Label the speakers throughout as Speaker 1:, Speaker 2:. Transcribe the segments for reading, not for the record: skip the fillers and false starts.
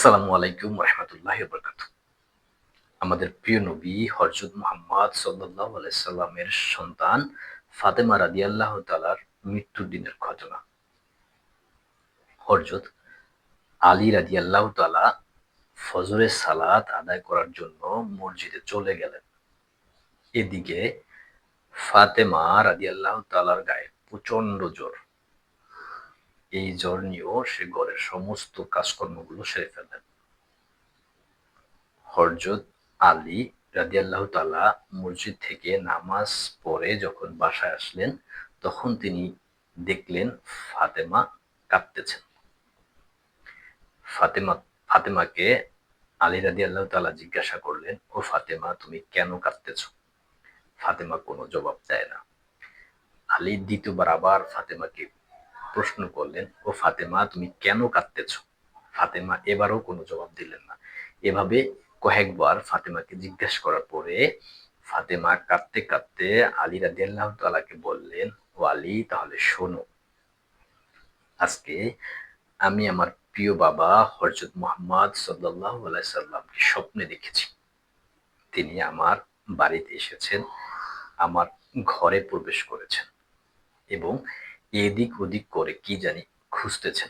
Speaker 1: আসসালামু আলাইকুম রহমতুল্লাহ বরকাত। আমাদের প্রিয় নবী হযরত মুহাম্মদ সাল্লাল্লাহু আলাইহি সাল্লামের সন্তান ফাতেমা রাদিয়াল্লাহু তাআলার মৃত্যুর দিনের ঘটনা। হযরত আলী রাদিয়াল্লাহু তাআলা ফজরের সালাত আদায় করার জন্য মসজিদে চলে গেলেন। এদিকে ফাতেমা রাদিয়াল্লাহু তাআলার গায়ে প্রচন্ড জ্বর। এই জ্বর নিয়েও সে ঘরের সমস্ত কাজকর্মগুলো সেরে ফেললেন। হযরত আলী রাদিয়াল্লাহু তাআলা মসজিদ থেকে নামাজ পড়ে যখন বাসায় আসলেন, তখন তিনি দেখলেন ফাতেমা কাঁদতেছেন। ফাতেমাকে আলী রাদিয়াল্লাহু তাআলা জিজ্ঞাসা করলেন, "ও ফাতেমা, তুমি কেন কাঁদতেছো?" ফাতেমা কোনো জবাব দেয় না। আলী দ্বিতীয়বার আবার ফাতেমাকে প্রশ্ন করলেন, "ও ফাতেমা, তুমি কেন কাঁদতেছো?" ফাতেমা এবারও কোনো জবাব দিলেন না। এভাবে কয়েকবার ফাতেমাকে জিজ্ঞাসা করার পরে ফাতেমা কাঁদতে কাঁদতে আলী রাদিয়াল্লাহু তাআলাকে বললেন, "ও আলী, তাহলে শোনো, আজকে আমি আমার প্রিয় বাবা হযরত মুহাম্মদ সাল্লাল্লাহু আলাইহি সাল্লামকে স্বপ্নে দেখেছি। তিনি আমার বাড়িতে এসেছেন, আমার ঘরে প্রবেশ করেছেন এবং এদিক ওদিক করে কি জানি খুঁজতেছেন।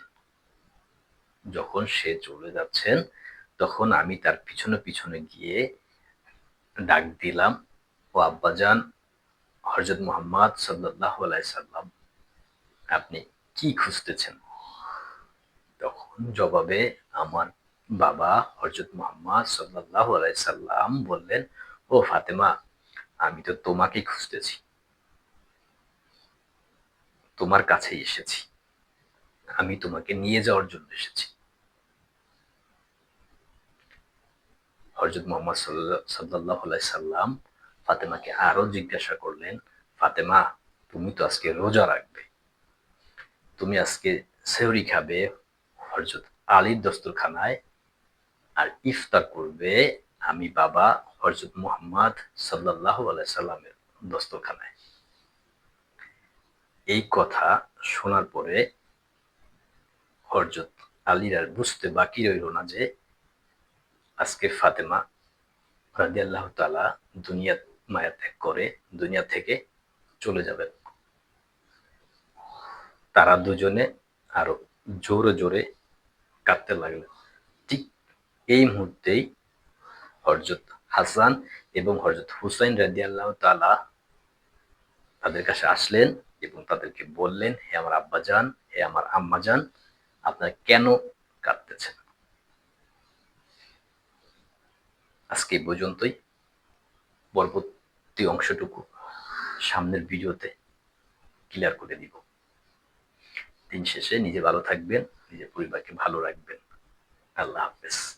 Speaker 1: যখন সে চলে যাচ্ছেন, তখন আমি তার পিছনে পিছনে গিয়ে ডাক দিলাম, ও আব্বাজান হযরত মুহাম্মদ সাল্লাল্লাহু আলাইহি সাল্লাম, আপনি কি খুঁজতেছেন?" তখন জবাবে আমার বাবা হযরত মুহাম্মদ সাল্লাল্লাহু আলাইহি সাল্লাম বললেন, "ও ফাতেমা, আমি তো তোমাকেই খুঁজতেছি। তোমার কাছেই এসেছি। আমি তোমাকে নিয়ে যাওয়ার জন্য এসেছি।" হযরত মুহাম্মদ সাল্লাল্লাহু আলাইহি সাল্লাম ফাতেমাকে আরো জিজ্ঞাসা করলেন, "ফাতেমা, তুমি তো আজকে রোজা রাখবে। তুমি আজকে সেহরি খাবে হযরত আলীর দস্তরখানায় আর ইফতার করবে আমি বাবা হযরত মুহাম্মদ সাল্লাল্লাহু আলাইহি সাল্লামের দস্তরখানায়।" এই কথা শোনার পরে হযরত আলীর আর বুঝতে বাকি রইল না যে আজকে ফাতেমা রাদিয়াল্লাহু তাআলা দুনিয়া মায়া ত্যাগ করে দুনিয়া থেকে চলে যাবেন। তারা দুজনে আরো জোরে জোরে কাঁদতে লাগলেন। ঠিক এই মুহূর্তেই হযরত হাসান এবং হযরত হুসাইন রাদিয়াল্লাহু তাআলা তাদের কাছে আসলেন এবং তাদেরকে বললেন, "হে আমার আব্বাজান, হে আমার আম্মাজান, আপনারা কেন কাঁদতেছেন?" আজকে এই পর্যন্তই। পরবর্তী অংশটুকু সামনের ভিডিওতে ক্লিয়ার করে দিব। দিন শেষে নিজে ভালো থাকবেন, নিজের পরিবারকে ভালো রাখবেন। আল্লাহ হাফেজ।